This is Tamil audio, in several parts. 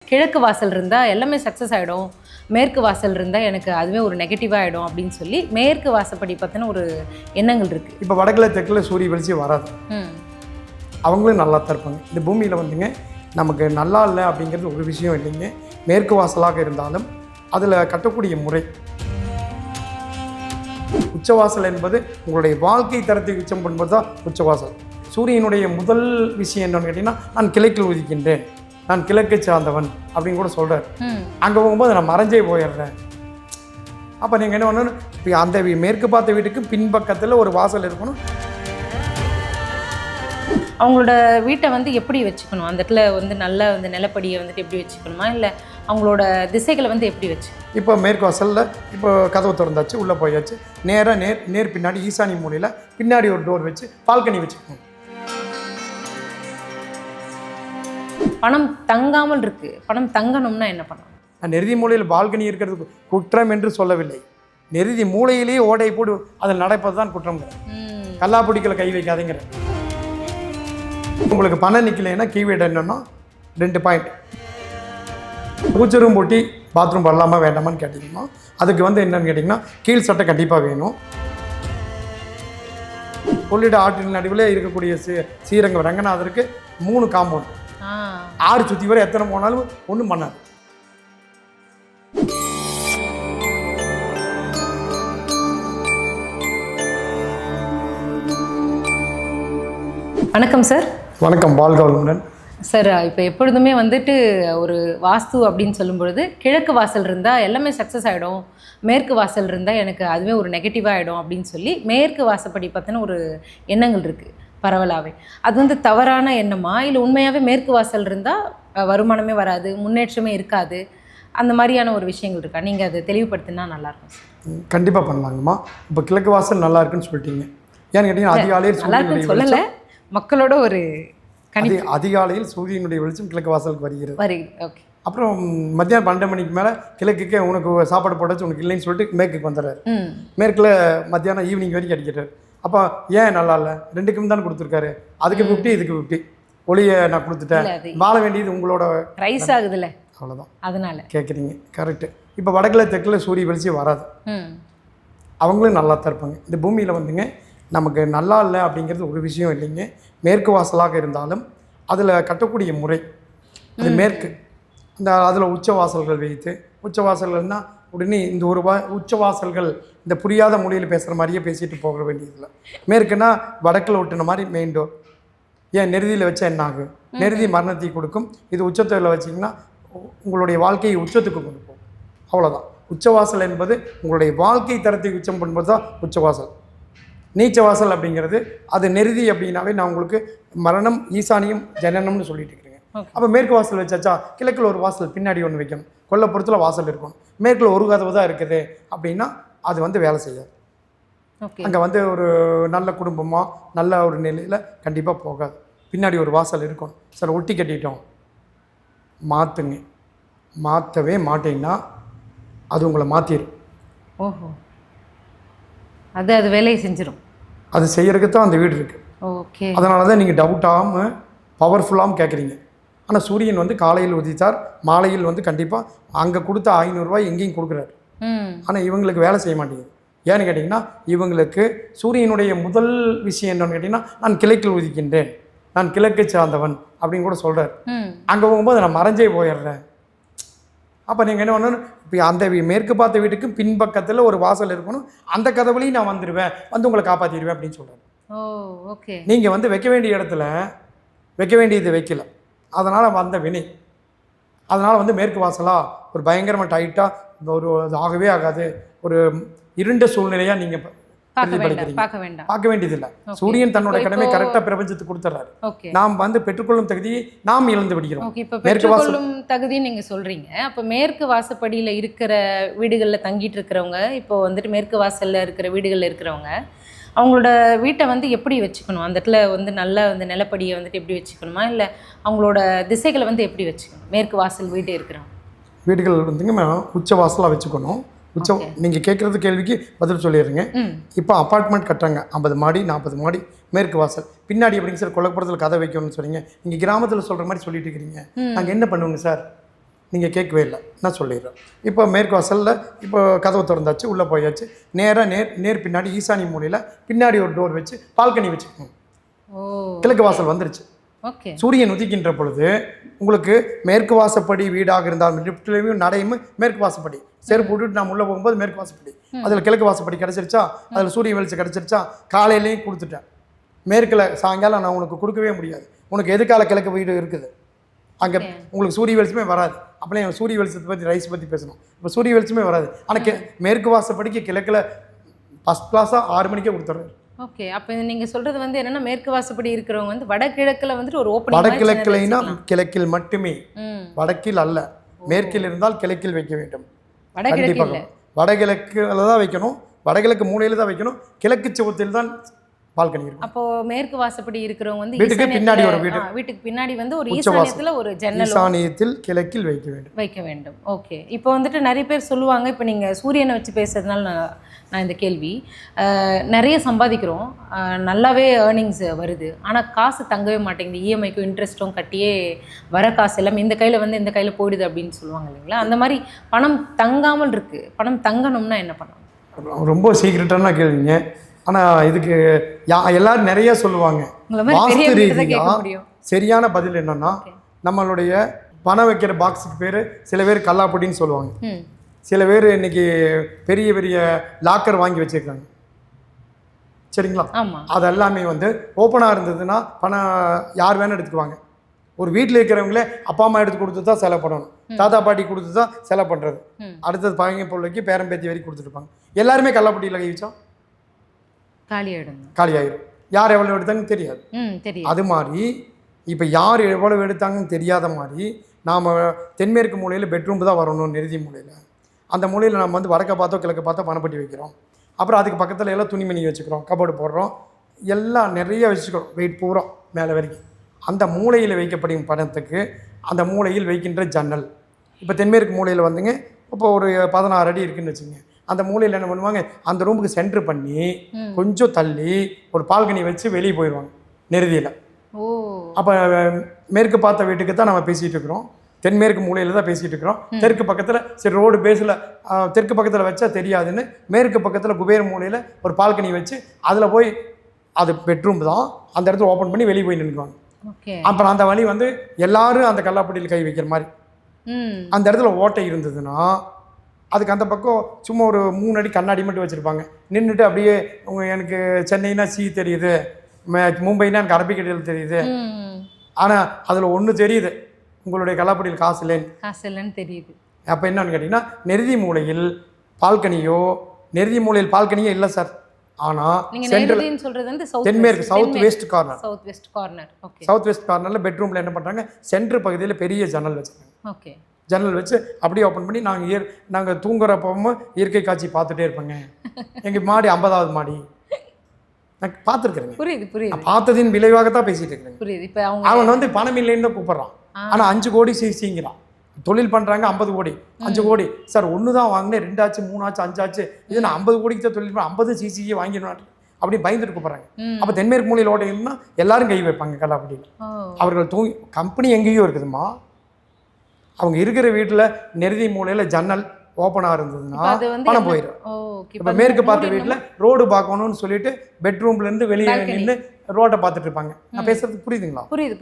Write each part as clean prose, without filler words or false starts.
கிழக்கு வாசல் இருந்தால் எல்லாமே சக்ஸஸ் ஆகிடும், மேற்கு வாசல் இருந்தால் எனக்கு அதுவே ஒரு நெகட்டிவாக ஆகிடும் அப்படின்னு சொல்லி மேற்கு வாசப்படி பற்றின ஒரு எண்ணங்கள் இருக்குது. இப்போ வடக்கில் தெற்கில் சூரிய வெளிச்சம் வராது, அவங்களும் நல்லா தான் இருப்பாங்க. இந்த பூமியில் வந்துங்க நமக்கு நல்லா இல்லை அப்படிங்கிறது ஒரு விஷயம் இல்லைங்க. மேற்கு வாசலாக இருந்தாலும் அதில் கட்டக்கூடிய முறை உச்சவாசல் என்பது உங்களுடைய வாழ்க்கை தரத்தை உச்சம் பண்ணுவது தான் உச்சவாசல். சூரியனுடைய முதல் விஷயம் என்னன்னு கேட்டிங்கன்னா, நான் கிழக்கில் உதிக்கின்றேன், நான் கிழக்கை சார்ந்தவன் அப்படின்னு கூட சொல்கிறார். அங்கே போகும்போது நான் மறைஞ்சே போயிடுறேன். அப்போ நீங்கள் என்ன பண்ணணும், இப்போ அந்த மேற்கு பார்த்த வீட்டுக்கு பின்பக்கத்தில் ஒரு வாசல் இருக்கணும். அவங்களோட வீட்டை வந்து எப்படி வச்சுக்கணும், அந்த இடத்துல வந்து நல்ல வந்து நிலப்படியை வந்துட்டு எப்படி வச்சுக்கணுமா, இல்லை அவங்களோட திசைகளை வந்து எப்படி வச்சு? இப்போ மேற்கு வாசலில் இப்போ கதவு திறந்தாச்சு, உள்ளே போயாச்சு. நேராக நேர் பின்னாடி ஈசானி மூலையில் பின்னாடி ஒரு டோர் வச்சு பால்கனி வச்சுக்கணும். பணம் தங்காமல் இருக்கு, பணம் தங்கணும்னா என்ன பண்ணணும்? நான் நெருதி மூலையில் பால்கனி இருக்கிறது குற்றம் என்று சொல்லவில்லை. நெருதி மூலையிலேயே ஓடை போடு அதில் நடப்பது தான் குற்றம்ங்கிற. கல்லாப்பிடிக்கல கை வைக்காதேங்கிற. உங்களுக்கு பணம் நிற்கலைன்னா கீவேட் என்னன்னா 2 பாயிண்ட். பூச்சரும் போட்டி பாத்ரூம் வரலாமா வேண்டாமான்னு கேட்டிங்கன்னா, அதுக்கு வந்து என்னன்னு கேட்டிங்கன்னா, கீழ் சட்டை கண்டிப்பாக வேணும். கொள்ளிட ஆற்றின் நடுவில் இருக்கக்கூடிய ஸ்ரீரங்கம் ரங்கநாதருக்கு 3 காம்பவுண்ட், 6 சுற்றி வரை எத்தனை போனாலும் ஒன்றும் பண்ணாது. வணக்கம் சார். வணக்கம், வாழ்க வளமுடன் சார். இப்போ எப்பொழுதுமே வந்துட்டு ஒரு வாஸ்து அப்படின்னு சொல்லும் பொழுது கிழக்கு வாசல் இருந்தால் எல்லாமே சக்ஸஸ் ஆகிடும், மேற்கு வாசல் இருந்தால் எனக்கு அதுவே ஒரு நெகட்டிவாக ஆகிடும் அப்படின்னு சொல்லி மேற்கு வாசப்படி பற்றின ஒரு எண்ணங்கள் இருக்குது பரவலாகவே. அது வந்து தவறான எண்ணமா, இல்லை உண்மையாகவே மேற்கு வாசல் இருந்தால் வருமானமே வராது, முன்னேற்றமே இருக்காது, அந்த மாதிரியான ஒரு விஷயங்கள் இருக்கா? நீங்கள் அதை தெளிவுபடுத்தினா நல்லாயிருக்கும் சார். கண்டிப்பாக பண்ணலாங்கம்மா. இப்போ கிழக்கு வாசல் நல்லா இருக்குன்னு சொல்லிட்டீங்க. ஏன்னு கேட்டிங்கன்னா, அதிகாலையில் நல்லா இருக்குன்னு சொல்லலை, மக்களோட ஒரு அதிகாலையில் சூரியனுடைய வெளிச்சம் கிழக்கு வாசலுக்கு வருகிறது. ஓகே. அப்புறம் மத்தியானம் 12 மணிக்கு மேலே கிழக்குக்கே உனக்கு சாப்பாடு போட்டாச்சு, உனக்கு இல்லைன்னு சொல்லிட்டு மேற்குக்கு வந்துடுறாரு. மேற்கில் மத்தியானம் ஈவினிங் வரைக்கும் அடிக்கிறார். அப்போ ஏன் நல்லா இல்லை, 2க்கும் தானே கொடுத்துருக்காரு, அதுக்கு 50 இதுக்கு 50 ஒளியை நான் கொடுத்துட்டேன், வாழ வேண்டியது உங்களோட ரைஸ் ஆகுதுல்ல, அவ்வளோதான். அதனால கேட்குறீங்க, கரெக்டு. இப்போ வடக்கில் தெற்கில் சூரிய வெளிச்சம் வராது, அவங்களும் நல்லா தான் இருப்பாங்க. இந்த பூமியில் வந்துங்க நமக்கு நல்லா இல்லை அப்படிங்கிறது ஒரு விஷயம் இல்லைங்க. மேற்கு வாசலாக இருந்தாலும் அதில் கட்டக்கூடிய முறை அது மேற்கு, இந்த அதில் உச்ச வாசல்கள் வைத்து, உச்ச வாசல்கள்னால் உடனே இந்த ஒரு உச்ச வாசல்கள் இந்த புரியாத மொழியில் பேசுகிற மாதிரியே பேசிட்டு போக வேண்டியதில்லை. மேற்குன்னா வடக்கில் ஒட்டின மாதிரி மெயின் டோர். ஏன் நெருதியில் வச்சா என்ன ஆகும், நெருதி மரணத்தை கொடுக்கும். இது உச்சத்தில் வச்சிங்கன்னா உங்களுடைய வாழ்க்கையை உச்சத்துக்கு கொண்டு போகும், அவ்வளோதான். உச்சவாசல் என்பது உங்களுடைய வாழ்க்கை தரத்தை உச்சம் பண்ணுவது தான் உச்சவாசல். நீச்சவாசல் அப்படிங்கிறது அது நெருதி அப்படின்னாவே நான் உங்களுக்கு மரணம், ஈசானியம், ஜனனம்னு சொல்லிட்டு இருக்கிறேங்க. அப்போ மேற்கு வாசல் வச்சாச்சா, கிழக்கில் ஒரு வாசல் பின்னாடி ஒன்று வைக்கணும், கொல்லப்புறத்தில் வாசல் இருக்கணும். மேற்கில் ஒரு கதவு தான் இருக்குது அப்படின்னா அது வந்து வேலை செய்யாது. அங்கே வந்து ஒரு நல்ல குடும்பமாக நல்ல ஒரு நிலையில் கண்டிப்பாக போகாது. பின்னாடி ஒரு வாசல் இருக்கணும். சார் ஒட்டி கட்டிட்டோம், மாற்றுங்க. மாற்றவே மாட்டீங்கன்னா அது உங்களை மாற்றிடும். ஓஹோ, அது வேலையை செஞ்சிடும். அது செய்யறதுக்கு தான் அந்த வீடு இருக்குது. ஓகே. அதனால தான் நீங்கள் டவுட்டாகாமல் பவர்ஃபுல்லாகவும் கேட்குறீங்க. ஆனால் சூரியன் வந்து காலையில் உதித்தார், மாலையில் வந்து கண்டிப்பாக அங்கே கொடுத்த 500 ரூபாய் எங்கேயும் கொடுக்குறாரு. ஆனால் இவங்களுக்கு வேலை செய்ய மாட்டேங்குது. ஏன்னு கேட்டிங்கன்னா, இவங்களுக்கு சூரியனுடைய முதல் விஷயம் என்னன்னு கேட்டிங்கன்னா, நான் கிழக்கில் உதிக்கின்றேன், நான் கிழக்கை சார்ந்தவன் அப்படின்னு கூட சொல்கிறார். அங்கே போகும்போது நான் மறைஞ்சே போயிடுறேன். அப்போ நீங்கள் என்ன பண்ணணும், இப்போ அந்த மேற்கு பார்த்த வீட்டுக்கு பின்பக்கத்தில் ஒரு வாசல் இருக்கணும், அந்த கதவுலையும் நான் வந்துடுவேன், வந்து உங்களை காப்பாற்றிடுவேன் அப்படின்னு சொல்கிறேன். ஓகே. நீங்கள் வந்து வைக்க வேண்டிய இடத்துல வைக்க வேண்டியது வைக்கல, அதனால் வந்த வினை. அதனால் வந்து மேற்கு வாசலாக ஒரு பயங்கரமாக டைட்டாக ஒரு ஆகவே ஆகாது, ஒரு இருண்ட சூழ்நிலையாக நீங்கள் பார்க்க வேண்டியதில்லை. சூரியன் தன்னோட கடமை கரெக்டாக பிரபஞ்சத்துக்கு கொடுத்துறாரு. நாம் வந்து பெற்றுக்கொள்ளும் தகுதியை நாம் இழந்து விடுகிறோம். இப்போ பெற்றுக்கொள்ளும் தகுதி நீங்க சொல்றீங்க. அப்போ மேற்கு வாசப்படியில் இருக்கிற வீடுகளில் தங்கிட்டு இருக்கிறவங்க, இப்போ வந்துட்டு மேற்கு வாசல்ல இருக்கிற வீடுகளில் இருக்கிறவங்க அவங்களோட வீட்டை வந்து எப்படி வச்சுக்கணும், அந்த இடத்துல வந்து நல்ல வந்து நிலப்படியை வந்துட்டு எப்படி வச்சுக்கணுமா, இல்லை அவங்களோட திசைகளை வந்து எப்படி வச்சுக்கணும்? மேற்கு வாசல் வீடு இருக்கிறவங்க வீடுகள் வந்துங்க உச்ச வாசலாக வச்சுக்கணும். உச்சம் நீங்கள் கேட்குறது கேள்விக்கு பதில் சொல்லிடுறீங்க. இப்போ அப்பார்ட்மெண்ட் கட்டுறாங்க, 50 மாடி 40 மாடி, மேற்கு வாசல் பின்னாடி எப்படிங்க சார் கொல்லப்புறத்தில் கதை வைக்கணும்னு சொல்றீங்க? நீங்கள் கிராமத்தில் சொல்கிற மாதிரி சொல்லிட்டு இருக்கிறீங்க. நாங்கள் என்ன பண்ணுவோங்க சார்? நீங்கள் கேட்கவே இல்லை, நான் சொல்லிடுறேன். இப்போ மேற்கு வாசலில் இப்போ கதவு திறந்தாச்சு, உள்ளே போயாச்சு. நேராக நேர் பின்னாடி ஈசானி மூலையில் பின்னாடி ஒரு டோர் வச்சு பால்கனி வச்சுக்கணும். கிழக்கு வாசல் வந்துருச்சு. ஓகே. சூரியன் உதிக்கின்ற பொழுது உங்களுக்கு மேற்கு வாசப்படி வீடாக இருந்தாலும் லிஃப்ட்லேயும் நடையும் மேற்கு வாசப்படி, செருப்பு விட்டுட்டு நான் உள்ளே போகும்போது மேற்கு வாசப்படி, அதில் கிழக்கு வாசப்படி கிடச்சிருச்சா, அதில் சூரிய வெளிச்சம் கிடச்சிருச்சா, காலையிலையும் கொடுத்துட்டேன். மேற்கில் சாயங்காலம் நான் உனக்கு கொடுக்கவே முடியாது. உனக்கு எதுக்கால கிழக்கு வீடு இருக்குது, அங்கே உங்களுக்கு சூரிய வெளிச்சமே வராது. அப்படியே என் சூரிய வெளிச்சத்தை பற்றி ரைஸ் பற்றி பேசணும். இப்போ சூரிய வெளிச்சமே வராது. ஆனால் மேற்கு வாசப்படிக்கு கிழக்கில் ஃபஸ்ட் கிளாஸாக 6 மணிக்கே கொடுத்துட்றாரு. ஓகே. அப்போ நீங்கள் சொல்கிறது வந்து என்னென்னா மேற்கு வாசப்படி இருக்கிறவங்க வந்து வடகிழக்கில் வந்துட்டு ஒரு ஓப்பனிங், வடகிழக்கிலைனா கிழக்கில் மட்டுமே, வடக்கில் அல்ல. மேற்கில் இருந்தால் கிழக்கில் வைக்க வேண்டும். கண்டிப்பாக வடகிழக்கில் தான் வைக்கணும், வடகிழக்கு மூலையில் தான் வைக்கணும். கிழக்கு சுவத்தில் தான் பால்கனி இருக்கும். அப்போ மேற்கு வாசப்படி இருக்கிறவங்க வந்து வீட்டுக்கு பின்னாடி ஒரு வீட்டுக்கு பின்னாடி வந்து ஒரு ஈசானியத்தில் ஒரு ஜன்னல், ஈசானியத்தில் கிழக்கில் வைக்க வேண்டும். ஓகே. இப்போ வந்துட்டு நிறைய பேர் சொல்லுவாங்க, இப்போ நீங்கள் சூரியனை வச்சு பேசுறதுனால நான் இந்த கேள்வி, நிறைய சம்பாதிக்கிறோம், நல்லாவே ஏர்னிங்ஸ் வருது, ஆனால் காசு தங்கவே மாட்டேங்குது, இஎம்ஐக்கும் இன்ட்ரெஸ்ட்டும் கட்டியே வர காசு எல்லாம் இந்த கையில் வந்து இந்த கையில் போயிடுது அப்படின்னு சொல்லுவாங்க இல்லைங்களா? அந்த மாதிரி பணம் தங்காமல் இருக்குது. பணம் தங்கணும்னா என்ன பண்ணணும்? ரொம்ப சீக்கிரட்டான கேள்விங்க. ஆனால் இதுக்கு எல்லாரும் நிறைய சொல்லுவாங்க. வாஸ்து ரீதியாக சரியான பதில் என்னன்னா, நம்மளுடைய பணம் வைக்கிற பாக்ஸுக்கு பேர் சில பேர் கல்லாப்பட்டின்னு சொல்லுவாங்க, சில பேர் இன்னைக்கு பெரிய பெரிய லாக்கர் வாங்கி வச்சிருக்காங்க. சரிங்களா? அது எல்லாமே வந்து ஓப்பனாக இருந்ததுன்னா பணம் யார் வேணும் எடுத்துக்குவாங்க. ஒரு வீட்டில் இருக்கிறவங்களே அப்பா அம்மா எடுத்து கொடுத்து தான் செலவு பண்ணணும், தாத்தா பாட்டி கொடுத்து தான் செலவு பண்ணுறது. அடுத்தது பையன் பிள்ளைக்கு பேரம் பேத்தி வரைக்கும் கொடுத்துருப்பாங்க. எல்லாருமே கல்லாப்பட்டியில் கை வச்சா காலியாயிடும். யார் எவ்வளோ எடுத்தாங்கன்னு தெரியாது. அது மாதிரி இப்போ யார் எவ்வளவு எடுத்தாங்கன்னு தெரியாத மாதிரி நாம் தென்மேற்கு மூலையில் பெட்ரூம் தான் வரணும். நிறுதி மூலையில், அந்த மூலையில் நம்ம வந்து வடக்க பார்த்தோ கிழக்க பார்த்தோ பணப்பட்டி வைக்கிறோம். அப்புறம் அதுக்கு பக்கத்தில் எல்லாம் துணிமணி வச்சுக்கிறோம், கபோர்டு போடுறோம், எல்லாம் நிறைய வச்சுக்கிறோம், வெயிட் பூரா மேலே வரைக்கும். அந்த மூலையில் வைக்கப்படும் பணத்துக்கு அந்த மூலையில் வைக்கின்ற ஜன்னல். இப்போ தென்மேற்கு மூலையில் வந்துங்க, இப்போ ஒரு 16 அடி இருக்குதுன்னு வச்சுங்க. அந்த மூலையில் என்ன பண்ணுவாங்க, அந்த ரூமுக்கு சென்ட்ரு பண்ணி கொஞ்சம் தள்ளி ஒரு பால்கனி வச்சு வெளியே போயிடுவாங்க நிறுதியில். அப்போ மேற்கு பார்த்த வீட்டுக்கு தான் நம்ம பேசிகிட்டு இருக்கிறோம், தென்மேற்கு மூலையில் தான் பேசிகிட்டு இருக்கிறோம். தெற்கு பக்கத்தில் சரி ரோடு பேஸில் தெற்கு பக்கத்தில் வச்சா தெரியாதுன்னு மேற்கு பக்கத்தில் குபேர மூலையில் ஒரு பால்கனி வச்சு அதில் போய், அது பெட்ரூம் தான், அந்த இடத்துல ஓப்பன் பண்ணி வெளியே போய் நின்றுக்குவாங்க. அப்புறம் அந்த வழி வந்து எல்லாரும் அந்த கல்லாப்பட்டியில் கை வைக்கிற மாதிரி அந்த இடத்துல ஓட்டை இருந்ததுன்னா அதுக்கு அந்த பக்கம் சும்மா ஒரு 3 அடி கண்ணாடி மட்டும் வச்சுருப்பாங்க. நின்றுட்டு அப்படியே எனக்கு சென்னைனா சி தெரியுது, மும்பைனா எனக்கு அரபிக்கடையில் தெரியுது, ஆனால் அதில் ஒன்று தெரியுது, உங்களுடைய கல்லாப்பட்டியில் காசு இல்லைன்னு தெரியுது. அப்போ என்னன்னு கேட்டிங்கன்னா, நெருதி மூலையில் பால்கனியோ இல்லை சார். ஆனால் தென்மேற்கு சவுத் வெஸ்ட் கார்னரில் பெட்ரூமில் என்ன பண்ணுறாங்க, சென்ட்ரு பகுதியில் பெரிய ஜன்னல் வச்சுருக்காங்க. ஜன்னல் வச்சு அப்படியே ஓப்பன் பண்ணி நாங்கள் தூங்குறப்பவும் இயற்கை காட்சி பார்த்துட்டே இருப்பேங்க. எங்கள் மாடி 50வது மாடி நான் பார்த்துருக்குறேங்க. புரியுது. பார்த்ததின் விளைவாக தான் பேசிகிட்டு இருக்கிறேன். இப்போ அவன் வந்து பணம் இல்லைன்னு தான் கூப்பிட்றான், ஆனால் 5 கோடி சிசிங்கிறான். தொழில் பண்ணுறாங்க 50 கோடி, 5 கோடி சார், 1 தான் வாங்கினேன், 2 ஆச்சு, 3 ஆச்சு, 5 ஆச்சு, இது நான் 50 கோடிக்கு தான் தொழில் பண்ண, 50 சிசியே வாங்கிடணும் அப்படி பயந்துட்டு கூப்பிட்றாங்க. அப்போ தென்மேற்கு மூலையில் ஓட்டைகள்னா எல்லாரும் கை வைப்பாங்க கல்லாப்பட்டியில். அவர்கள் கம்பெனி எங்கேயோ இருக்குதுமா, அவங்க இருக்கிற வீட்டில் நெருதி மூலையில் ஜன்னல் ஓப்பனாக இருந்ததுன்னா பணம் போயிடும். இப்போ மேற்கு பார்த்த வீட்டில் ரோடு பார்க்கணும்னு சொல்லிட்டு பெட்ரூம்லேருந்து வெளியே நின்று ரோட்டை பார்த்துட்டு இருப்பாங்க. நான் பேசுறது புரியுதுங்களா? புரியுது.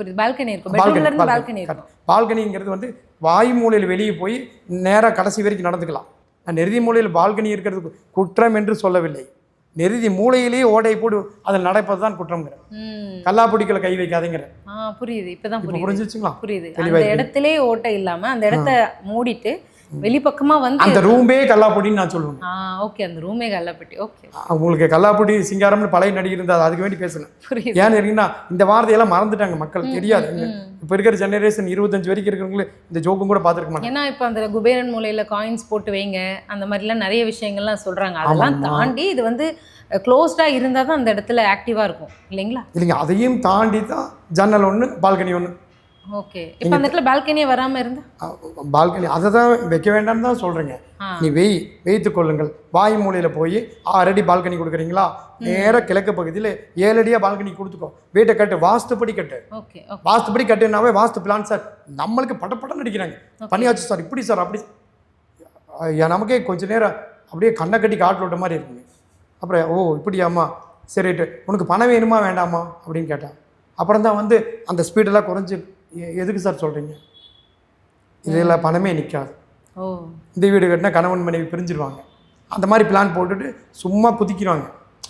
பால்கனிங்கிறது வந்து வாயு மூலையில் வெளியே போய் நேராக கடைசி வரைக்கும் நடந்துக்கலாம். நான் நெருதி மூலையில் பால்கனி இருக்கிறது குற்றம் என்று சொல்லவில்லை, நெருதி மூலையிலேயே ஓடை போடு அதில் நடப்பது தான் குற்றம்ங்கிற. கல்லாப்பட்டிகளை கை வைக்காதீங்கிற. புரியுது. இப்பதான் புரிஞ்சுச்சுங்களா? புரியுது. அந்த இடத்திலே ஓட்டை இல்லாம அந்த இடத்த மூடிட்டு வெளிப்பக்கமா வந்து அந்த ரூமே கல்லாப்பட்டின்னு நான் சொல்லுவேன். ஓகே, அந்த ரூமே கல்லாப்பட்டி. ஓகே, உங்களுக்கு கல்லாப்பட்டி சிங்காரம்னு பழைய நடிகர் இருந்தால் அதுக்கு வேண்டி பேசுனேன். ஏன்னு இருக்கீங்கன்னா இந்த வார்த்தையெல்லாம் மறந்துட்டாங்க, மக்கள் தெரியாது. இப்போ இருக்கிற ஜெனரேஷன் 25 வரைக்கும் இருக்கிறவங்களே இந்த ஜோக்கும் கூட பார்த்துருக்க மாட்டாங்க. ஏன்னா இப்போ அந்த குபேரன் மூலையில் காயின்ஸ் போட்டு வைங்க அந்த மாதிரிலாம் நிறைய விஷயங்கள்லாம் சொல்கிறாங்க. அதெல்லாம் தாண்டி இது வந்து க்ளோஸ்டாக இருந்தால் தான் அந்த இடத்துல ஆக்டிவாக இருக்கும் இல்லைங்களா? இல்லைங்க, அதையும் தாண்டி தான் ஜன்னல் ஒன்று பால்கனி ஒன்று ஓகே. இப்போ அந்த இடத்துல பால்கனியே வராம இருந்தா? பால்கனி அதை தான் வைக்க வேண்டாம்னு தான் சொல்கிறேங்க. நீ வைத்து கொள்ளுங்கள். வாய் மூலையில் போய் 6 அடி பால்கனி கொடுக்குறீங்களா, நேராக கிழக்கு பகுதியில் 7 அடியாக பால்கனி கொடுத்துக்கோ. வீட்டை கட்டு, வாஸ்துப்படி கட்டு. ஓகே. வாஸ்துப்படி கட்டுனாவே வாஸ்து பிளான் சார். நம்மளுக்கு படப்படம் நடிக்கிறாங்க, பண்ணியாச்சு சார், இப்படி சார் அப்படி. நமக்கே கொஞ்ச நேரம் அப்படியே கண்ணை கட்டி காட்டில் விட்ட மாதிரி இருக்குங்க. அப்புறம் ஓ இப்படியாம்மா, சரிட்டு உனக்கு பணம் வேணுமா வேண்டாமா அப்படின்னு கேட்டான். அப்புறம் தான் வந்து அந்த ஸ்பீடெல்லாம் குறைஞ்சி, எதுக்கு சார் சொல்கிறீங்க, இதில் பணமே நிற்காது. இந்த வீடு கட்டினா கணவன் மனைவி பிரிஞ்சிருவாங்க. அந்த மாதிரி பிளான் போட்டுட்டு சும்மா குதிக்கிறாங்க.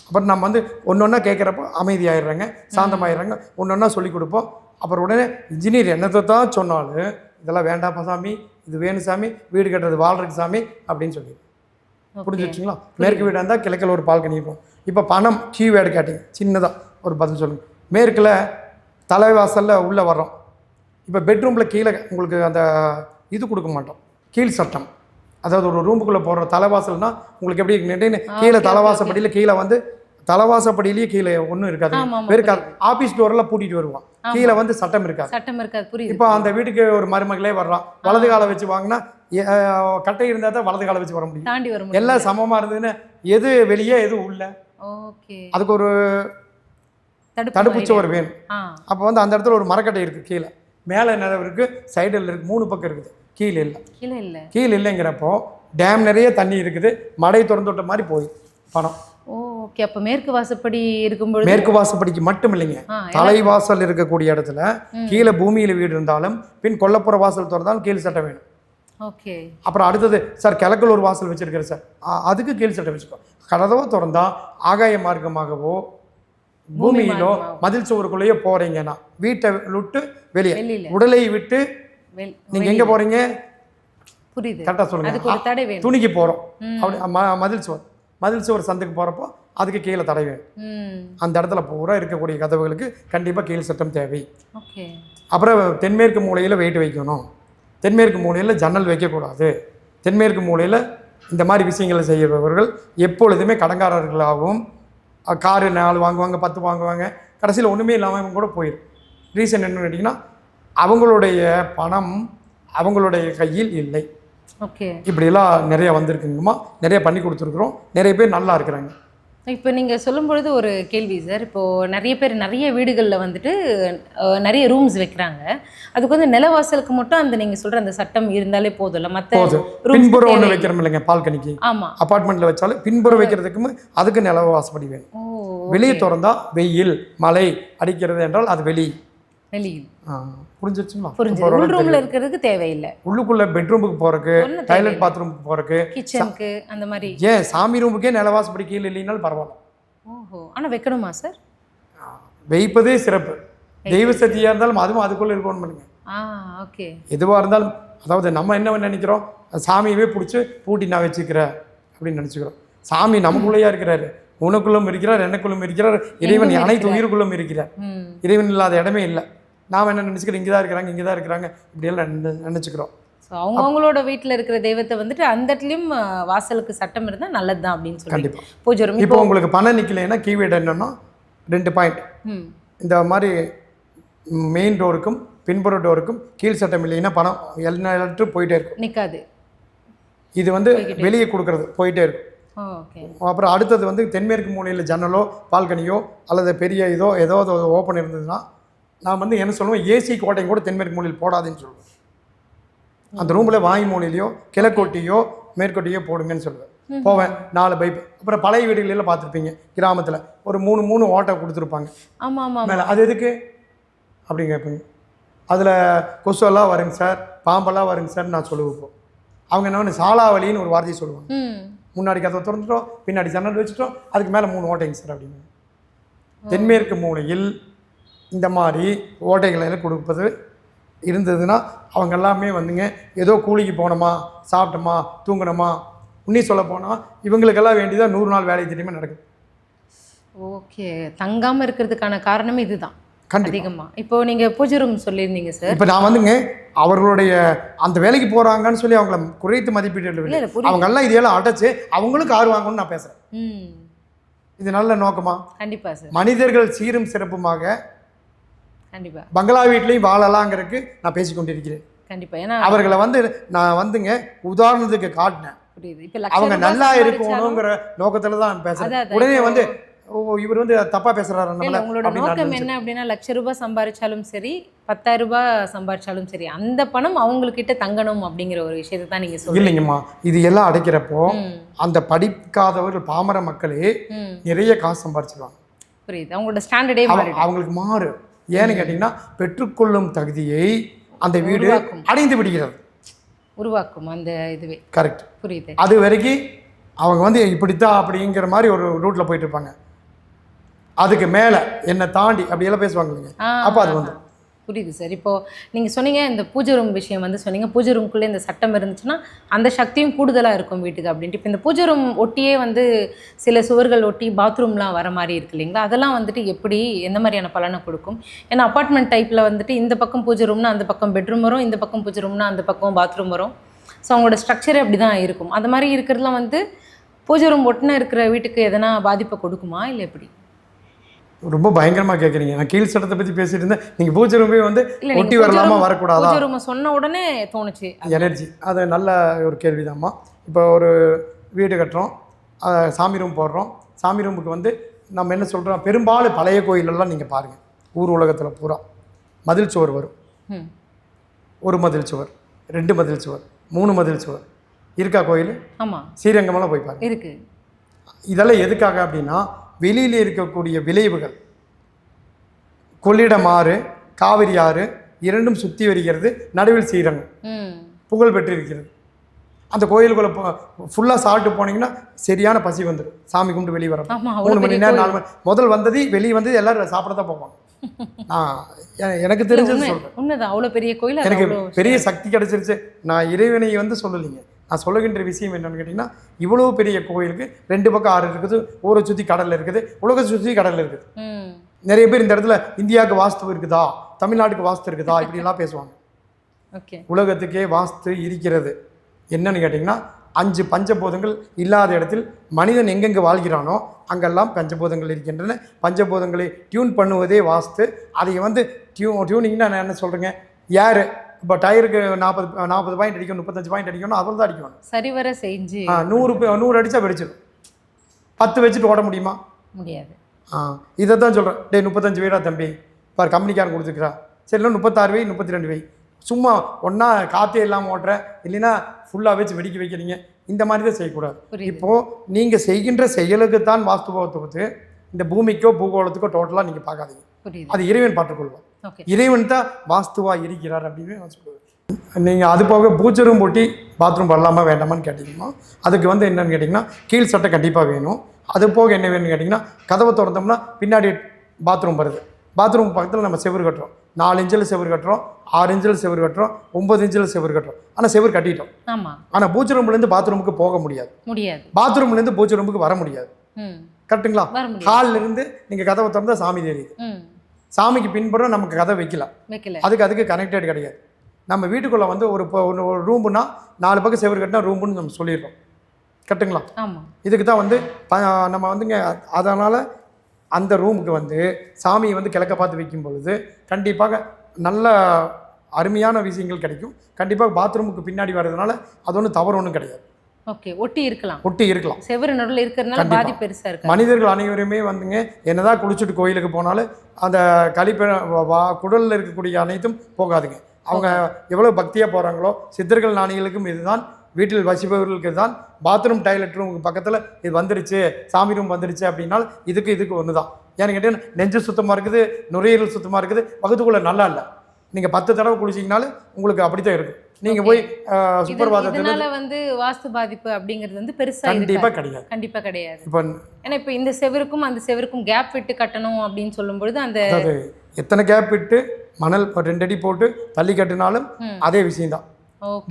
அப்புறம் நம்ம வந்து ஒன்று ஒன்றா கேட்குறப்போ அமைதியாகிடுறாங்க, சாந்தமாகிடுறாங்க. ஒன்று ஒன்றா சொல்லிக் கொடுப்போம். அப்புறம் உடனே இன்ஜினியர் என்னத்தை தான் சொன்னாலும் இதெல்லாம் வேண்டாப்பா சாமி, இது வேணும் சாமி, வீடு கட்டுறது வாழ்றதுக்கு சாமி அப்படின்னு சொல்லி புரிஞ்சிடுச்சுங்களா. மேற்கு வீடாக இருந்தால் கிழக்கில் ஒரு பால்கனி இருக்கும். இப்போ பணம் கீவேர்டு கேட்டீங்க, சின்னதாக ஒரு பதில் சொல்லுங்கள். மேற்கில் தலைவாசலில் உள்ளே வர்றோம். இப்போ பெட்ரூமில் கீழே உங்களுக்கு அந்த இது கொடுக்க மாட்டோம், கீழ் சட்டம். அதாவது ஒரு ரூமுக்குள்ளே போடுற தலைவாசல்னா உங்களுக்கு எப்படி நெட்டின்னு கீழே தலைவாசப்படியில் கீழே வந்து தலைவாசப்படியிலேயே கீழே ஒன்றும் இருக்காது, இருக்காது. ஆஃபீஸ் டோரெல்லாம் பூட்டிட்டு வருவான், கீழே வந்து சட்டம் இருக்காது. புரியுது. இப்போ அந்த வீட்டுக்கு ஒரு மருமகளே வர்றான், வலது காலை வச்சு வாங்கினா கட்டை இருந்தால் தான் வலது காலை வச்சு வர முடியும். எல்லாம் சமமாக இருந்ததுன்னு எது வெளியே எது உள்ள, அதுக்கு ஒரு தடுப்புச்சுவர் வேணும். அப்போ வந்து அந்த இடத்துல ஒரு மரக்கட்டை இருக்குது, கீழே மேலே நிலவு இருக்குது, சைடில் இருக்குது, 3 பக்கம் இருக்குது, கீழே இல்லை. கீழே இல்லைங்கிறப்போ டேம் நிறைய தண்ணி இருக்குது, மடை திறந்து விட்ட மாதிரி போய் பணம். ஓகே. அப்போ மேற்கு வாசப்படி இருக்கும்போது மேற்கு வாசப்படிக்கு மட்டும் இல்லைங்க, தலைவாசல் இருக்கக்கூடிய இடத்துல கீழே பூமியில் வீடு இருந்தாலும் பின் கொல்லப்புற வாசல் திறந்தாலும் கீழ் சட்டம் வேணும். ஓகே. அப்புறம் அடுத்தது சார் கிழக்கில் ஒரு வாசல் வச்சிருக்கிறேன் சார், அதுக்கு கீழ் சட்டம் வச்சுக்கோ. கதவோ திறந்தா ஆகாய மார்க்கமாகவோ பூமியிலோ மதில் சுவருக்குள்ளேயோ போறீங்கன்னா வீட்டை விட்டு வெளியே, உடலை விட்டு நீங்க எங்க போறீங்க, புரியுது, கரெக்டா சொல்லுங்க. துணிக்கு போறோம், அப்படி மதில் சுவர் சந்துக்கு போறப்போ அதுக்கு கீழே தடை வேணும். அந்த இடத்துல பூரா இருக்கக்கூடிய கதவுகளுக்கு கண்டிப்பா கீழ் சட்டம் தேவை. அப்புறம் தென்மேற்கு மூலையில வெயிட் வைக்கணும், தென்மேற்கு மூலையில் ஜன்னல் வைக்கக்கூடாது. தென்மேற்கு மூலையில் இந்த மாதிரி விஷயங்களை செய்கிறவர்கள் எப்பொழுதுமே கடங்காரர்களாகவும், காரு 4 வாங்குவாங்க, 10 வாங்குவாங்க, கடைசியில் ஒன்றுமே இல்லாமல் கூட போயிடும். ரீசன் என்னன்னு கேட்டிங்கன்னா அவங்களுடைய பணம் அவங்களுடைய கையில் இல்லை. ஓகே. இப்படிலாம் நிறைய வந்திருக்குங்கம்மா, நிறைய பண்ணி கொடுத்துருக்குறோம், நிறைய பேர் நல்லா இருக்கிறாங்க. இப்போ நீங்கள் சொல்லும் பொழுது ஒரு கேள்வி சார். இப்போது நிறைய பேர் நிறைய வீடுகளில் வந்துட்டு நிறைய ரூம்ஸ் வைக்கிறாங்க. அதுக்கு வந்து நிலவாசலுக்கு மட்டும் அந்த நீங்கள் சொல்கிற அந்த சட்டம் இருந்தாலே போதும்ல, மற்ற பின்புறம் ஒன்று வைக்கிறோம் இல்லைங்க பால்கனிக்கு. ஆமாம், அப்பார்ட்மெண்ட்டில் வச்சாலும் பின்புறம் வைக்கிறதுக்கு அதுக்கு நிலவாசப்படி வேணும். வெளியே திறந்தா வெயில் மழை அடிக்கிறது என்றால் அது வெளியில். புரிஞ்சிருச்சுங்களா? உள் ரூம்ல இருக்கிறதுக்கு தேவையில்லை, உள்ளுக்குள்ள பெட்ரூமுக்கு போறதுக்கு, டாய்லெட் பாத்ரூமுக்கு போறதுக்கு, கிச்சனுக்கு அந்த மாதிரி. ஏன் சாமி ரூமுக்கே நிலவாசப்படி கீழே இல்லைனாலும் பரவாயில்ல. ஓஹோ. ஆனா வைக்கணுமா சார்? வைப்பதே சிறப்பு. தெய்வ சக்தியா இருந்தாலும் அதுவும் அதுக்குள்ள இருக்கணும் பண்ணுங்க. ஓகே. எதுவா இருந்தாலும், அதாவது நம்ம என்ன நினைக்கிறோம், சாமியவே பிடிச்சி பூட்டி நான் வச்சுக்கிறேன் அப்படின்னு நினைச்சுக்கிறோம். சாமி நமக்குள்ளேயா இருக்கிறாரு, உனக்குள்ளும் இருக்கிறார், எனக்குள்ளும் இருக்கிறார், இறைவன் அனைத்து உயிருக்குள்ளும் இருக்கிறார். இறைவன் இல்லாத இடமே இல்லை. நாம் என்ன நினச்சிக்கிறோம், இங்கே தான் இருக்கிறாங்க, இங்கே தான் இருக்கிறாங்க, இப்படியெல்லாம் நினச்சிக்கிறோம். ஸோ அவங்கவுங்களோட வீட்டில் இருக்கிற தெய்வத்தை வந்துட்டு அந்த இடத்துலையும் வாசலுக்கு சட்டம் இருந்தால் நல்லது தான் அப்படின்னு சொல்லி கண்டிப்பாக பூஜை. இப்போ உங்களுக்கு பணம் நிற்கலைன்னா கீவேர்டு என்னன்னா 2 பாயிண்ட். இந்த மாதிரி மெயின் டோருக்கும் பின்புற டோருக்கும் கீழ் சட்டம் இல்லைன்னா பணம் எல்லா போயிட்டே இருக்கும், நிற்காது. இது வந்து வெளியே கொடுக்கறது போயிட்டே இருக்கும். அப்புறம் அடுத்தது வந்து தென்மேற்கு மூலையில் ஜன்னலோ பால்கனியோ அல்லது பெரிய ஏதோ ஓப்பன் இருந்ததுன்னா நான் வந்து என்ன சொல்லுவேன், ஏசி கோட்டையும் கூட தென்மேற்கு மூலையில் போடாதுன்னு சொல்லுவேன். அந்த ரூமில் வாய் மூலையிலையோ கிழக்கோட்டியோ மேற்கொட்டியோ போடுங்கன்னு சொல்லுவேன். போவேன் 4 பைப். அப்புறம் பழைய வீடுகளெல்லாம் பார்த்துருப்பீங்க, கிராமத்தில் ஒரு 3 ஓட்டை கொடுத்துருப்பாங்க. மேலே அது எதுக்கு அப்படின்னு கேட்பீங்க. அதில் கொசுவெல்லாம் வருங்க சார், பாம்பெல்லாம் வருங்க சார் நான் சொல்லுவேன். அவங்க என்ன சாலாவளின்னு ஒரு வார்த்தையை சொல்லுவாங்க. முன்னாடி கதவை திறந்துட்டோம், பின்னாடி ஜன்னல் வச்சுட்டோம், அதுக்கு மேலே 3 ஓட்டைங்க சார் அப்படின்னு. தென்மேற்கு மூலையில் இந்த மாதிரி ஓட்டைகளை கொடுப்பது இருந்ததுன்னா அவங்க எல்லாமே வந்துங்க ஏதோ கூலிக்கு போனோமா, சாப்பிட்டோமா, தூங்கினோமா, உன்னி சொல்ல போனால் இவங்களுக்கெல்லாம் வேண்டியதாக 100 நாள் வேலை திட்டமே நடக்குது. ஓகே. தங்காமல் இருக்கிறதுக்கான காரணம் இதுதான் அதிகமாக. இப்போ நீங்கள் பூஜை ரூம் சொல்லியிருந்தீங்க சார். இப்போ நான் வந்துங்க அவர்களுடைய அந்த வேலைக்கு போகிறாங்கன்னு சொல்லி அவங்கள குறைத்து மதிப்பீடு, அவங்கெல்லாம் இதெல்லாம் அடைச்சு அவங்களும் கார் வாங்கணும்னு நான் பேசுகிறேன். இது நல்ல நோக்கமா? கண்டிப்பாக சார். மனிதர்கள் சீரும் சிறப்புமாக கண்டிப்பா பங்களா வீட்லேயும் வாழலாங்கிறதுக்கு நான் பேசிக்கொண்டிருக்கிறேன். கண்டிப்பா. ஏன்னா அவர்களை வந்து நான் வந்துங்க உதாரணத்துக்கு காட்டினேன். புரியுது. இப்ப லட்ச அவங்க ரூபாய் நல்லா சம்பாதிச்சாலும் இருக்கணுங்கிற நோக்கத்துல தான் பேசுறேன். அதான் உடனே இப்போ வந்து ஓ இவர் வந்து தப்பா பேசுறாரு இல்ல நம்மள உங்களோட அப்படின்னு நான் நோக்கம் நினைச்சேன். என்ன அப்படின்னா லட்ச ரூபாய் சம்பாதிச்சாலும் சரி 10,000 ரூபாய் சம்பாதிச்சாலும் சரி அந்த பணம் அவங்கக்கிட்ட தங்கணும் அப்படிங்கிற ஒரு விஷயத்தை தான் நீங்க சொல்றீங்க. இல்லைங்கம்மா, இது எல்லாம் அடைக்கிறப்போ ம், அந்த படிக்காதவர்கள் பாமர மக்களே ம். நிறைய காசு சம்பாரிச்சிருவாங்க. புரியுது. அவங்களோட ஸ்டாண்டர்டே மாறிடும். அவங்களுக்கு மாறும். ஏன்னு கேட்டிங்கன்னா பெற்றுக்கொள்ளும் தகுதியை அந்த வீடு உருவாக்கும். அடைந்து விடுகிறது. உருவாக்கும் அந்த இதுவே. கரெக்ட். புரியுது. அது வரைக்கும் அவங்க வந்து இப்படித்தான் அப்படிங்கிற மாதிரி ஒரு ரூட்ல போயிட்டு இருப்பாங்க. அதுக்கு மேல என்னை தாண்டி அப்படியெல்லாம் பேசுவாங்க இல்லைங்க. அப்போ அது வந்து புரியுது சார். இப்போ நீங்க சொன்னீங்க இந்த பூஜை ரூம் விஷயம் வந்து சொன்னீங்க. பூஜை ரூம்குள்ளே இந்த சட்டம் இருந்துச்சுன்னா அந்த சக்தியும் கூடுதலா இருக்கும் வீட்டுக்கு அப்படின்ட்டு. இப்போ இந்த பூஜை ரூம் ஒட்டியே வந்து சில சுவர்கள் ஒட்டி பாத்ரூம்லாம் வர மாதிரி இருக்கு இல்லைங்களா? அதெல்லாம் வந்துட்டு எப்படி எந்த மாதிரியான பலனை கொடுக்கும்? ஏன்னா அப்பார்ட்மெண்ட் டைப்பில் வந்துட்டு இந்த பக்கம் பூஜை ரூம்னா அந்த பக்கம் பெட்ரூம் வரும், இந்த பக்கம் பூஜை ரூம்னா அந்த பக்கம் பாத்ரூம் வரும். ஸோ அவங்களோட ஸ்ட்ரக்சரே அப்படி தான் இருக்கும். அந்த மாதிரி இருக்கிறதுலாம் வந்து பூஜை ரூம் ஒட்டின இருக்கிற வீட்டுக்கு எதனா பாதிப்பை கொடுக்குமா இல்லை எப்படி? ரொம்ப பயங்கரமா கேட்குறீங்க. நான் கீழ் சட்டத்தை பத்தி பேசிட்டு இருந்தேன். நீங்க பூஜை ரூமே வந்து இல்ல ஒட்டி வரலாமா வரக்கூடாதா? பூஜை ரூம் சொன்ன உடனே தோணுச்சு. எனர்ஜி அது நல்ல ஒரு கேள்விதாம்மா. இப்போ ஒரு வீடு கட்டுறோம், சாமி ரூம் போடுறோம். சாமி ரூமுக்கு வந்து நம்ம என்ன சொல்கிறோம், பெரும்பாலும் பழைய கோயிலெல்லாம் நீங்கள் பாருங்கள், ஊர் உலகத்தில் பூரா மதில் சுவர் வரும். ம். ஒரு மதில் சுவர், 2 மதில் சுவர், 3 மதில் சுவர் இருக்கா கோயில்? ஆமா ஸ்ரீரங்கமெல்லாம் போய் பாருங்க. இருக்கு. இதெல்லாம் எதுக்காக அப்படின்னா வெளியில் இருக்கக்கூடிய விளைவுகள், கொள்ளிடம் ஆறு, காவிரி ஆறு இரண்டும் சுற்றி வருகிறது, நடுவில் ஸ்ரீரங்கம் ம். புகழ் பெற்றிருக்கிறது. அந்த கோயிலுக்குள்ளே ஃபுல்லாக சாப்பிட்டு போனீங்கன்னா சரியான பசி வந்துடும். சாமி கும்பிட்டு வெளியே வர ஆமா 3 மணி நேரம் 4 மணி முதல் வந்தது வெளியே வந்து எல்லாரும் சாப்பிட தான் போவாங்க. எனக்கு தெரிஞ்சது சொல்கிறேன். உண்மைதான். அவ்வளோ பெரிய கோயில். அது எனக்கு அவ்வளோ பெரிய சக்தி கிடைச்சிருச்சு. நான் இறைவனை வந்து சொல்லலைங்க. நான் சொல்லுகின்ற விஷயம் என்னன்னு கேட்டிங்கன்னா, இவ்வளோ பெரிய கோயிலுக்கு 2 பக்கம் ஆறு இருக்குது, ஊரை சுற்றி கடல் இருக்குது, உலகத்தை சுற்றி கடல் இருக்குது. ம். நிறைய பேர் இந்த இடத்துல இந்தியாவுக்கு வாஸ்து இருக்குதா, தமிழ்நாட்டுக்கு வாஸ்து இருக்குதா இப்படிலாம் பேசுவாங்க. ஓகே. உலகத்துக்கே வாஸ்து இருக்கிறது. என்னன்னு கேட்டிங்கன்னா 5 பஞ்சபூதங்கள் இல்லாத இடத்தில் மனிதன் எங்கெங்கே வாழ்கிறானோ அங்கெல்லாம் பஞ்சபூதங்கள் இருக்கின்றன. பஞ்சபூதங்களை டியூன் பண்ணுவதே வாஸ்து. அதை வந்து டியூனிங்னா நான் என்ன சொல்கிறேங்க, ஏர் இப்போ டயருக்கு 40 பாயிண்ட் அடிக்கும், 35 பாயிண்ட் அடிக்கணும், அவ்வளோ தான் அடிக்கணும். சரிவர செஞ்சு 100 அடித்தா வெடிச்சிடும். 10 வச்சுட்டு ஓட முடியுமா? முடியாது. இதை தான் சொல்கிறேன். 35 வீடா தம்பி பார், கம்பெனிக்காரன் கொடுத்துக்கிறா, சரி இல்லை 36 வை 32 வை, சும்மா ஒன்றா காற்றே இல்லாமல் ஓட்டுற, இல்லைன்னா ஃபுல்லாக வச்சு வெடிக்க வைக்கிறீங்க. இந்த மாதிரி தான் செய்யக்கூடாது. இப்போது நீங்கள் செய்கின்ற செயலுக்கு தான் வாஸ்துபவத்தை கொடுத்து இந்த பூமிக்கோ பூகோளத்துக்கோ டோட்டலாக நீங்கள் பார்க்காதீங்க. அது இறைவன் பார்த்துக்கொள்வார். இறைவன் தான் வாஸ்துவாக இருக்கிறார் அப்படின்னு நான் சொல்லுவேன். நீங்கள் அது போக பூஜை ரூம் போட்டி பாத்ரூம் வரலாமா வேண்டாமான்னு கேட்டிங்கன்னா அதுக்கு வந்து என்னென்னு கேட்டிங்கன்னா கீழ் சட்டை கண்டிப்பாக வேணும். அது போக என்ன வேணும்னு கேட்டிங்கன்னா கதவை திறந்தோம்னா பின்னாடி பாத்ரூம் வருது. பாத்ரூம் பக்கத்தில் நம்ம செவுறு கட்டுறோம். 4 இன்ச்சில் செவுறு கட்டுறோம், 6 இன்ச்சில் செவுறு கட்டுறோம், 9 இன்ச்சில் செவுறு கட்டுறோம். ஆனால் செவுறு கட்டிட்டோம். ஆமாம். ஆனால் பூஜை ரூம்லேருந்து பாத்ரூமுக்கு போக முடியாது. பாத்ரூம்லேருந்து பூஜை ரூமுக்கு வர முடியாது. கரெக்டுங்களா? ஹாலில் இருந்து நீங்கள் கதவை திறந்தா சாமி தெரியுது. சாமிக்கு பின்புறம் நமக்கு கதை வைக்கலாம். அதுக்கு கனெக்டட் கிடையாது. நம்ம வீட்டுக்குள்ளே வந்து ஒரு ரூமுன்னா 4 பக்கம் செவுறு கட்டினா ரூமுன்னு நம்ம சொல்லிடுறோம். கரெக்டுங்களா? இதுக்கு தான் வந்து நம்ம வந்துங்க. அதனால் அந்த ரூமுக்கு வந்து சாமியை வந்து கிழக்க பார்த்து வைக்கும் பொழுது கண்டிப்பாக நல்ல அருமையான விஷயங்கள் கிடைக்கும். கண்டிப்பாக பாத்ரூமுக்கு பின்னாடி வர்றதுனால அது ஒன்றும் தவறு ஒன்றும் கிடையாது. ஒட்டி இருக்கலாம். செவரு நடுவில் இருக்கிறதுனால பாதிப்பு பெருசாக இருக்கு. மனிதர்கள் அனைவருமே வந்துங்க என்னதான் குளிச்சுட்டு கோயிலுக்கு போனாலும் அந்த குடலில் இருக்கக்கூடிய அனைத்தும் போகாதுங்க. அவங்க எவ்வளோ பக்தியாக போகிறாங்களோ சித்தர்கள் ஞானிகளுக்கும் இதுதான், வீட்டில் வசிப்பவர்களுக்கு தான். பாத்ரூம் டாய்லெட் ரூமுக்கு பக்கத்தில் இது வந்துருச்சு, சாமி ரூம் வந்துருச்சு அப்படின்னாலும் இதுக்கு ஒன்று தான். ஏன்னு கேட்டீங்கன்னா நெஞ்சு சுத்தமாக இருக்குது, நுரையீரல் சுத்தமாக இருக்குது, வகுத்துக்குள்ளே நல்லா இல்லை. நீங்கள் 10 தடவை குளிச்சிங்கனாலும் உங்களுக்கு அப்படி தான் இருக்கும். நீங்கள் போய் சுப்பர்வாதத்தில் வந்து வாஸ்து பாதிப்பு அப்படிங்கிறது வந்து பெருசாக கண்டிப்பாக கிடையாது. இப்போ இந்த செவருக்கும் அந்த செவருக்கும் கேப் விட்டு கட்டணும் அப்படின்னு சொல்லும்பொழுது அந்த எத்தனை கேப் விட்டு மணல் 2 அடி போட்டு தள்ளி கட்டினாலும் அதே விஷயம்தான்.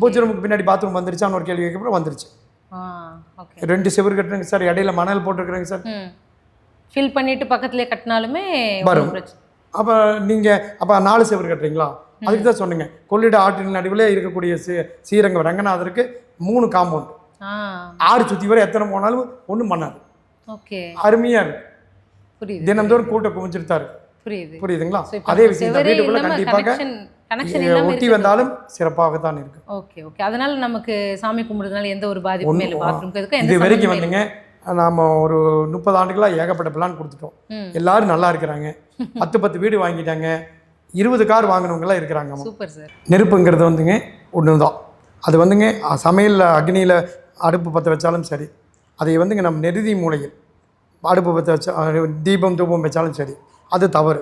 பூஜை ரூமுக்கு பின்னாடி பாத்ரூம் வந்துருச்சான்னு ஒரு கேள்வி கேட்கப்பறம் வந்துருச்சு. 2 செவரு கட்டுறேங்க சார், இடையில மணல் போட்டுருக்குறேங்க சார், ஃபில் பண்ணிட்டு பக்கத்துலேயே கட்டினாலுமே வரும். அப்போ நீங்கள் 4 செவரு கட்டுறீங்களா? அதுக்கு தான் சொன்னீங்க. கொள்ளிட ஆற்றின் நடுவில் இருக்கக்கூடிய ஸ்ரீரங்கம் ரங்கநாதருக்கு 3 காம்பவுண்ட், 6 சுற்றி வரை எத்தனை போனாலும் ஒன்றும் பண்ணாது. அருமையாக இருக்கு. தினந்தோறும் கூட்ட குவிஞ்சிருத்தாரு. புரியுது. புரியுதுங்களா? So, இப்ப அதே நம்ம விஷயம் தான் செவரே வீட்டுக்குள்ளே இல்லாம கண்டிப்பாக கனெக்ஷன் இல்லாம ஒட்டி இருக்குது. வந்தாலும் சிறப்பாக தான் இருக்கும். Okay okay. அதனால நமக்கு சாமி கும்பிடுறதுனால எந்த ஒரு பாதிப்புமே இல்லை, பாத்ரூம்க்கு எதுக்கும் எந்த இது வரைக்கும் சம்மந்தமே இல்லை. வந்துங்க நாம் ஒரு 30 ஆண்டுகளாக ஏகப்பட்ட பிளான் கொடுத்துட்டோம். எல்லாரும் நல்லா இருக்கிறாங்க. 10 வீடு வாங்கிட்டாங்க. 20 கார் வாங்கினவங்களாம் இருக்கிறாங்க. Super sir. நெருப்புங்கிறது வந்துங்க ஒன்று தான். அது வந்துங்க சமையலில் அக்னியில் அடுப்பு பற்ற வச்சாலும் சரி, அதை வந்துங்க நம்ம நெருதி மூலையில் அடுப்பு பற்ற வச்சா தீபம் தூபம் வச்சாலும் சரி, அது தவறு.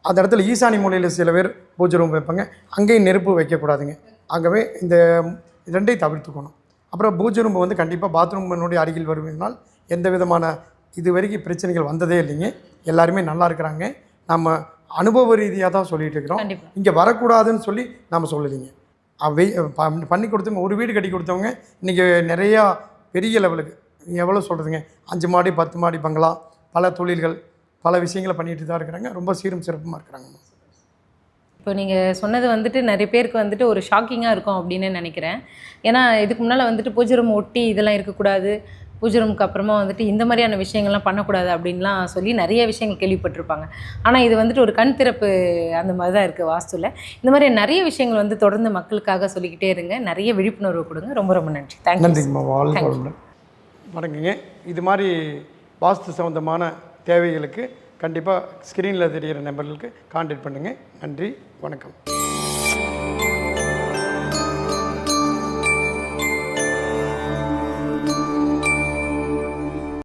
அந்த இடத்துல ஈசானி மூலையில் சில பேர் பூஜை ரூம் வைப்பாங்க, அங்கேயும் நெருப்பு வைக்கக்கூடாதுங்க. ஆகவே இந்த ரெண்டையும் தவிர்த்துக்கணும். அப்புறம் பூஜை ரூம் வந்து கண்டிப்பாக பாத்ரூமினுடைய அருகில் வருவதனால் எந்த விதமான இது வரைக்கும் பிரச்சனைகள் வந்ததே இல்லைங்க. எல்லாருமே நல்லா இருக்கிறாங்க. நம்ம அனுபவ ரீதியாக தான் சொல்லிகிட்டு இருக்கிறோம். இங்கே வரக்கூடாதுன்னு சொல்லி நம்ம சொல்லலைங்க. பண்ணி கொடுத்தவங்க, ஒரு வீடு கட்டி கொடுத்தவங்க இன்றைக்கி நிறையா பெரிய லெவலுக்கு எவ்வளோ சொல்கிறதுங்க, 5 மாடி 10 மாடி பங்களா, பல தொழில்கள், பல விஷயங்களை பண்ணிட்டு தான் இருக்கிறாங்க. ரொம்ப சீரும் சிறப்புமாக இருக்கிறாங்க. இப்போ நீங்கள் சொன்னது வந்துட்டு நிறைய பேருக்கு வந்துட்டு ஒரு ஷாக்கிங்காக இருக்கும் அப்படின்னு நினைக்கிறேன். ஏன்னா இதுக்கு முன்னால் வந்துட்டு பூஜை ரூம் ஒட்டி இதெல்லாம் இருக்கக்கூடாது, பூஜை ரூமுக்கு அப்புறமா வந்துட்டு இந்த மாதிரியான விஷயங்கள்லாம் பண்ணக்கூடாது அப்படின்லாம் சொல்லி நிறைய விஷயங்கள் கேள்விப்பட்டிருப்பாங்க. ஆனால் இது வந்துட்டு ஒரு கண் திறப்பு அந்த மாதிரி தான் இருக்குது வாஸ்துவில். இந்த மாதிரி நிறைய விஷயங்கள் வந்து தொடர்ந்து மக்களுக்காக சொல்லிக்கிட்டே இருங்க. நிறைய விழிப்புணர்வு கொடுங்க. ரொம்ப ரொம்ப நன்றி. தேங்க்யூ. நன்றிங்கம்மா. வாழ்க்கை வணங்குங்க. இது மாதிரி வாஸ்து சம்மந்தமான தேவைகளுக்கு கண்டிப்பாக ஸ்க்ரீனில் தெரிகிற நம்பர்களுக்கு கான்டாக்ட் பண்ணுங்கள். நன்றி, வணக்கம்.